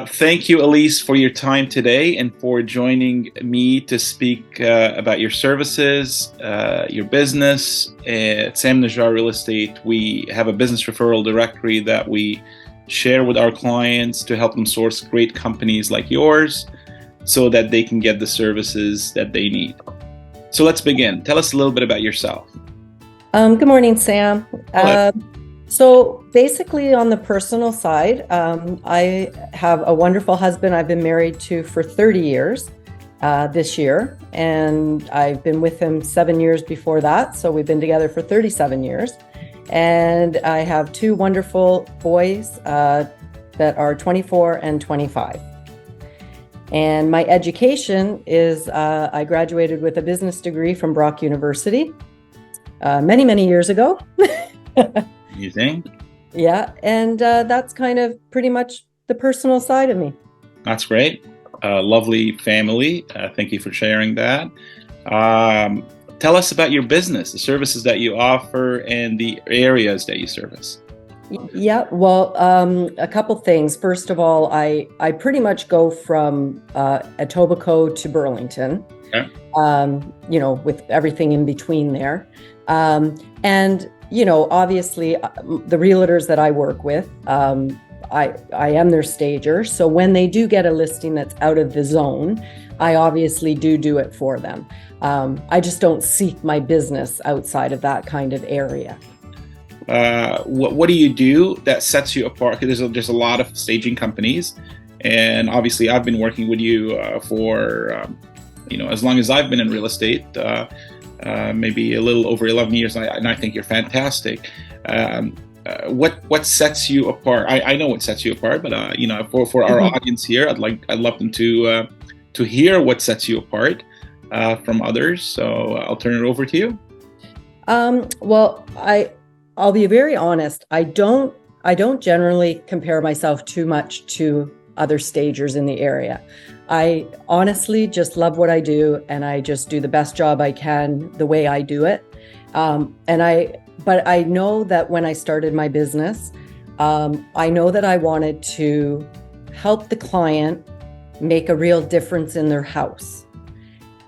Thank you, Elise, for your time today and for joining me to speak about your services, your business. At Sam Najjar Real Estate, we have a business referral directory that we share with our clients to help them source great companies like yours so that they can get the services that they need. So let's begin. Tell us a little bit about yourself. Good morning, Sam. Hello. So basically on the personal side, I have a wonderful husband I've been married to for 30 years this year, and I've been with him 7 years before that. So we've been together for 37 years. And I have two wonderful boys that are 24 and 25. And my education is I graduated with a business degree from Brock University many, many years ago. Amazing. Yeah, and that's kind of pretty much the personal side of me. That's great. Lovely family. Thank you for sharing that. Tell us about your business, the services that you offer, and the areas that you service. Yeah, well, a couple things. First of all, I pretty much go from Etobicoke to Burlington, Okay. With everything in between there. And obviously, the realtors that I work with, I am their stager. So when they do get a listing that's out of the zone, I obviously do it for them. I just don't seek my business outside of that kind of area. What do you do that sets you apart? Because there's a lot of staging companies, and obviously I've been working with you for as long as I've been in real estate. Maybe a little over 11 years, and I think you're fantastic. What sets you apart? I know what sets you apart, but for our audience here, I'd love them to hear what sets you apart from others. So I'll turn it over to you. Well, I'll be very honest. I don't generally compare myself too much to other stagers in the area. I honestly just love what I do, and I just do the best job I can the way I do it. But I know that when I started my business, I know that I wanted to help the client make a real difference in their house.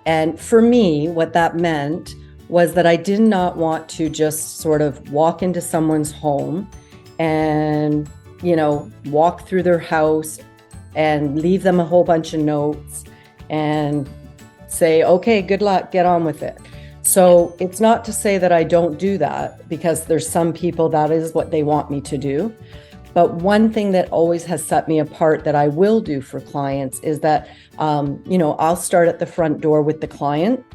And for me, what that meant was that I did not want to just sort of walk into someone's home and, walk through their house and leave them a whole bunch of notes and say, okay, good luck, get on with it. So it's not to say that I don't do that, because there's some people that is what they want me to do. But one thing that always has set me apart that I will do for clients is that, I'll start at the front door with the client.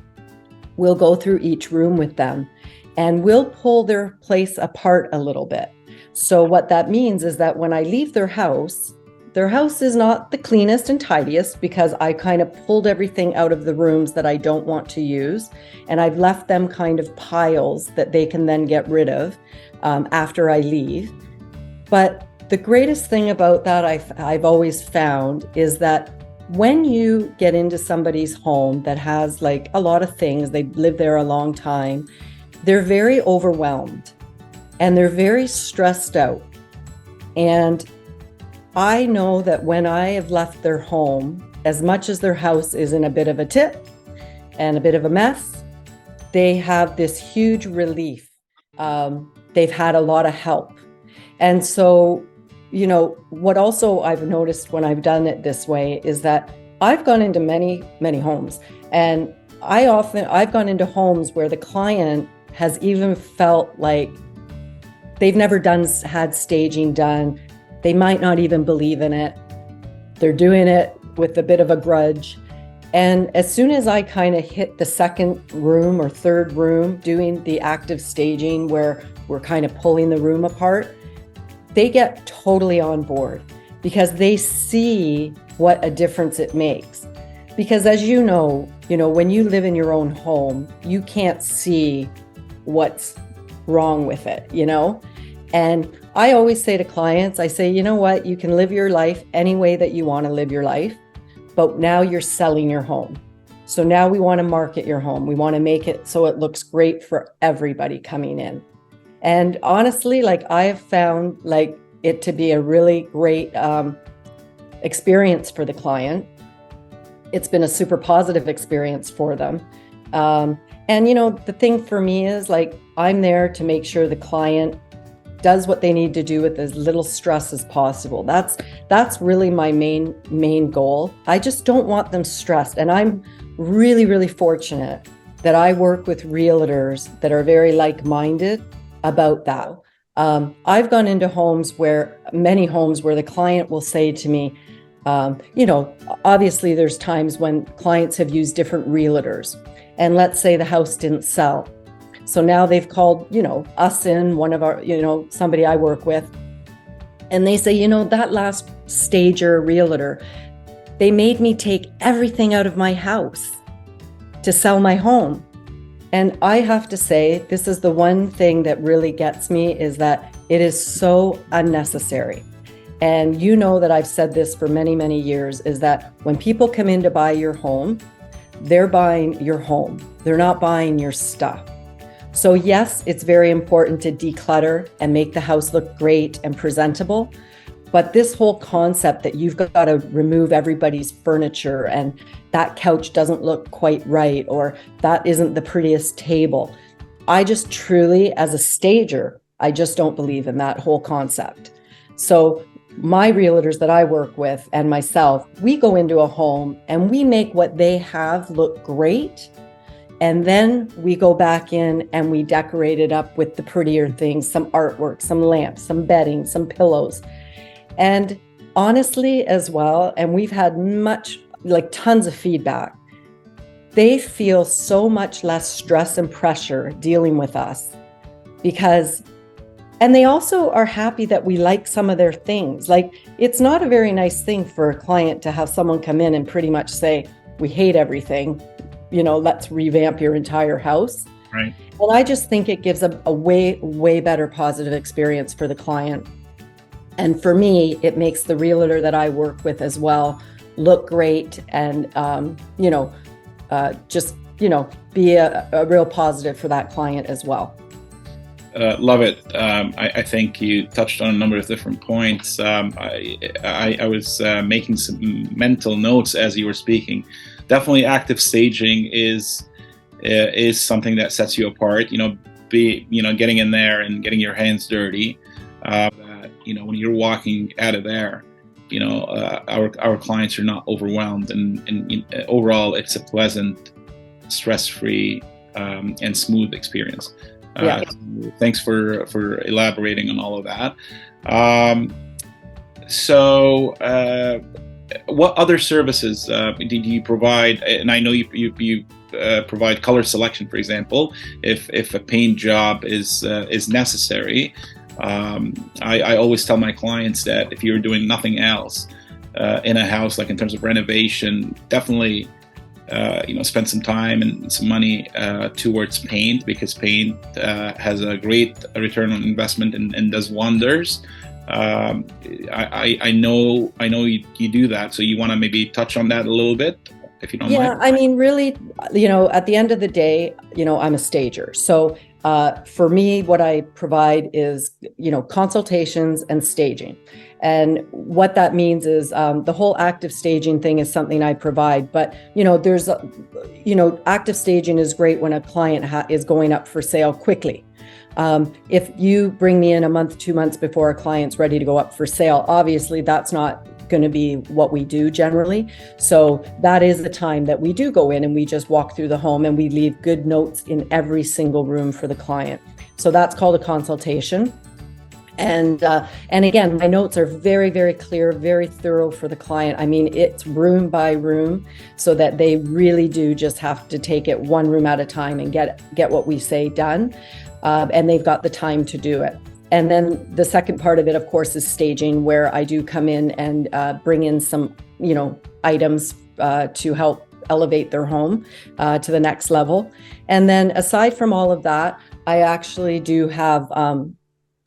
We'll go through each room with them, and we'll pull their place apart a little bit. So what that means is that when I leave their house is not the cleanest and tidiest, because I kind of pulled everything out of the rooms that I don't want to use. And I've left them kind of piles that they can then get rid of after I leave. But the greatest thing about that I've always found is that when you get into somebody's home that has like a lot of things, they've lived there a long time, they're very overwhelmed and they're very stressed out. And I know that when I have left their home, as much as their house is in a bit of a tip and a bit of a mess, they have this huge relief. They've had a lot of help. And so, what also I've noticed when I've done it this way is that I've gone into many, many homes, and I've gone into homes where the client has even felt like they've never had staging done. They might not even believe in it. They're doing it with a bit of a grudge. And as soon as I kind of hit the second room or third room doing the active staging where we're kind of pulling the room apart, they get totally on board, because they see what a difference it makes. Because as you know, when you live in your own home, you can't see what's wrong with it, And I always say to clients, I say, you know what, you can live your life any way that you want to live your life, but now you're selling your home. So now we want to market your home. We want to make it so it looks great for everybody coming in. And honestly, I have found it to be a really great experience for the client. It's been a super positive experience for them. And, the thing for me is like, I'm there to make sure the client does what they need to do with as little stress as possible. That's really my main goal. I just don't want them stressed. And I'm really, really fortunate that I work with realtors that are very like-minded about that. I've gone into many homes where the client will say to me, obviously there's times when clients have used different realtors, and let's say the house didn't sell. So now they've called, us in, one of our, somebody I work with, and they say, that last stager realtor, they made me take everything out of my house to sell my home. And I have to say, this is the one thing that really gets me, is that it is so unnecessary. And that I've said this for many, many years, is that when people come in to buy your home, they're buying your home. They're not buying your stuff. So yes, it's very important to declutter and make the house look great and presentable. But this whole concept that you've got to remove everybody's furniture and that couch doesn't look quite right, or that isn't the prettiest table. I just truly, as a stager, I just don't believe in that whole concept. So my realtors that I work with and myself, we go into a home and we make what they have look great. And then we go back in and we decorate it up with the prettier things, some artwork, some lamps, some bedding, some pillows. And honestly as well, and we've had tons of feedback, they feel so much less stress and pressure dealing with us and they also are happy that we like some of their things. Like, it's not a very nice thing for a client to have someone come in and pretty much say, we hate everything, let's revamp your entire house. Right. And I just think it gives a way, way better positive experience for the client. And for me, it makes the realtor that I work with as well look great and, be a real positive for that client as well. Love it. I think you touched on a number of different points. I was making some mental notes as you were speaking. Definitely, active staging is something that sets you apart. Getting in there and getting your hands dirty. When you're walking out of there, our clients are not overwhelmed, and overall, it's a pleasant, stress-free, and smooth experience. So thanks for elaborating on all of that. What other services did you provide? And I know you provide color selection, for example, if a paint job is necessary. I always tell my clients that if you're doing nothing else in a house, like in terms of renovation, definitely spend some time and some money towards paint, because paint has a great return on investment and does wonders. I know you do that, so you want to maybe touch on that a little bit, if you don't mind. Yeah, I mean, really, at the end of the day, I'm a stager. So for me, what I provide is, consultations and staging. And what that means is the whole active staging thing is something I provide. But, there's, active staging is great when a client is going up for sale quickly. If you bring me in a month, 2 months before a client's ready to go up for sale, obviously that's not going to be what we do generally. So that is the time that we do go in and we just walk through the home and we leave good notes in every single room for the client. So that's called a consultation. And again, my notes are very, very clear, very thorough for the client. I mean, it's room by room, so that they really do just have to take it one room at a time and get what we say done. And they've got the time to do it. And then the second part of it, of course, is staging, where I do come in and bring in some, items to help elevate their home to the next level. And then aside from all of that, I actually do have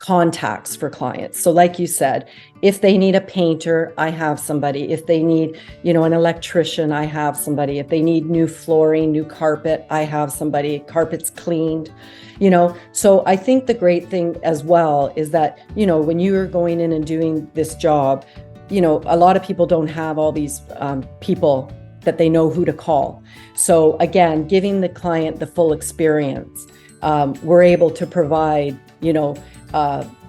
contacts for clients. So like you said, if they need a painter, I have somebody. If they need, an electrician, I have somebody. If they need new flooring, new carpet, I have somebody. Carpet's cleaned, So I think the great thing as well is that, when you are going in and doing this job, a lot of people don't have all these people that they know who to call. So again, giving the client the full experience, we're able to provide,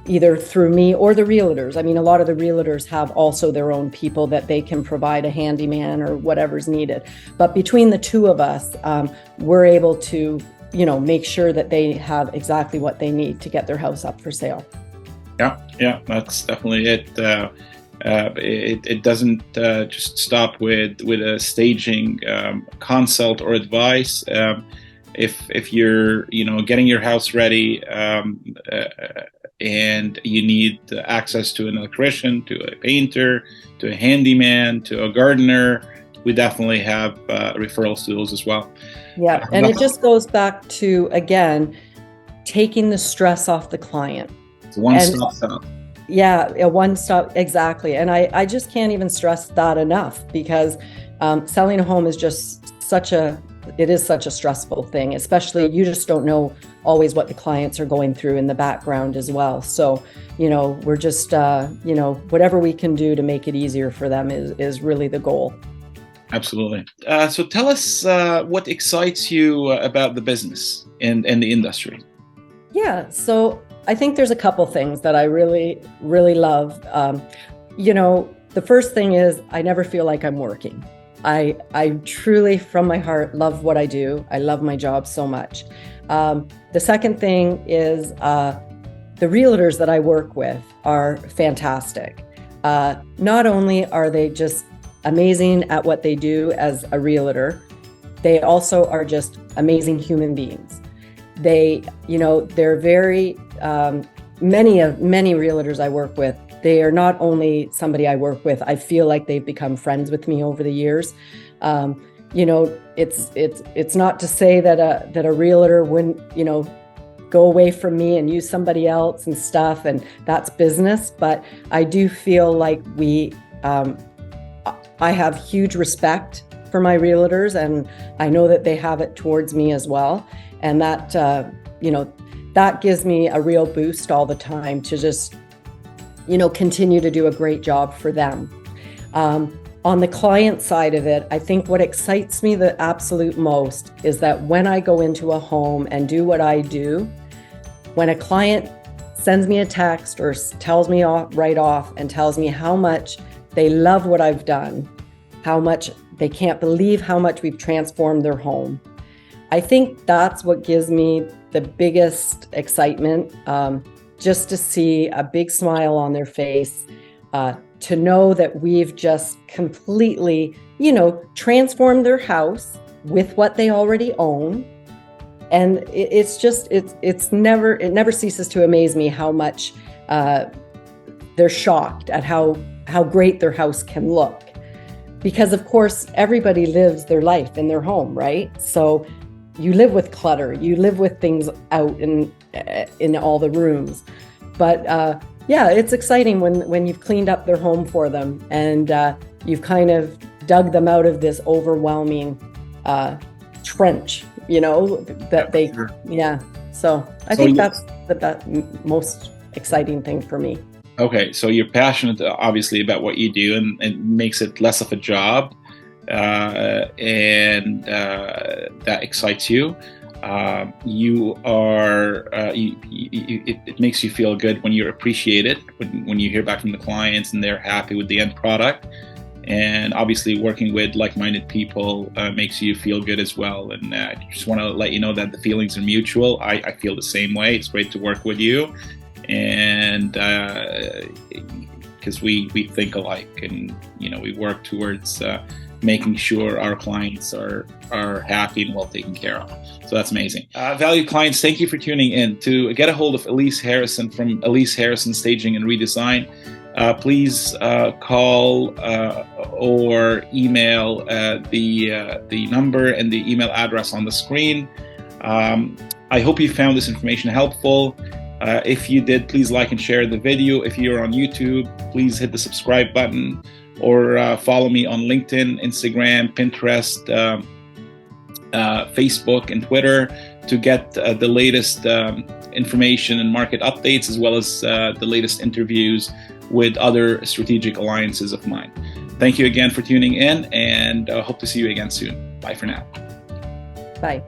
either through me or the realtors. I mean, a lot of the realtors have also their own people that they can provide a handyman or whatever's needed. But between the two of us, we're able to, make sure that they have exactly what they need to get their house up for sale. Yeah, that's definitely it. It doesn't just stop with a staging consult or advice. If you're getting your house ready and you need access to an electrician, to a painter, to a handyman, to a gardener, we definitely have referrals to those as well. Yeah, and it just goes back to, again, taking the stress off the client. It's one-stop shop. Yeah, a one-stop, exactly. And I just can't even stress that enough, because selling a home is just such a stressful thing, especially you just don't know always what the clients are going through in the background as well. So, we're just, whatever we can do to make it easier for them is really the goal. Absolutely. So tell us what excites you about the business and the industry. Yeah, so I think there's a couple things that I really, really love. The first thing is I never feel like I'm working. I truly, from my heart, love what I do. I love my job so much. The second thing is the realtors that I work with are fantastic. Not only are they just amazing at what they do as a realtor, they also are just amazing human beings. They're very, many realtors I work with, they are not only somebody I work with, I feel like they've become friends with me over the years. It's not to say that a realtor wouldn't, go away from me and use somebody else and stuff, and that's business. But I do feel like I have huge respect for my realtors, and I know that they have it towards me as well. And that, that gives me a real boost all the time to just, continue to do a great job for them. On the client side of it, I think what excites me the absolute most is that when I go into a home and do what I do, when a client sends me a text or tells me right off and tells me how much they love what I've done, how much they can't believe how much we've transformed their home, I think that's what gives me the biggest excitement, just to see a big smile on their face, to know that we've just completely, transformed their house with what they already own. And it never ceases to amaze me how much they're shocked at how great their house can look. Because of course, everybody lives their life in their home, right? So you live with clutter, you live with things out in all the rooms. But it's exciting when you've cleaned up their home for them and you've kind of dug them out of this overwhelming trench, that they, yeah. So I think that's the most exciting thing for me. Okay, so you're passionate, obviously, about what you do, and it makes it less of a job, and that excites you. It makes you feel good when you're appreciated, when you hear back from the clients and they're happy with the end product. And obviously, working with like-minded people makes you feel good as well. And I just want to let you know that the feelings are mutual. I feel the same way. It's great to work with you. And because we think alike, and we work towards making sure our clients are happy and well taken care of. So that's amazing. Valued clients, thank you for tuning in. To get a hold of Elise Harrison from Elise Harrison Staging and Redesign, please call or email the number and the email address on the screen. I hope you found this information helpful. If you did, please like and share the video. If you're on YouTube, please hit the subscribe button, or follow me on LinkedIn, Instagram, Pinterest, Facebook, and Twitter to get the latest information and market updates, as well as the latest interviews with other strategic alliances of mine. Thank you again for tuning in, and hope to see you again soon. Bye for now. Bye.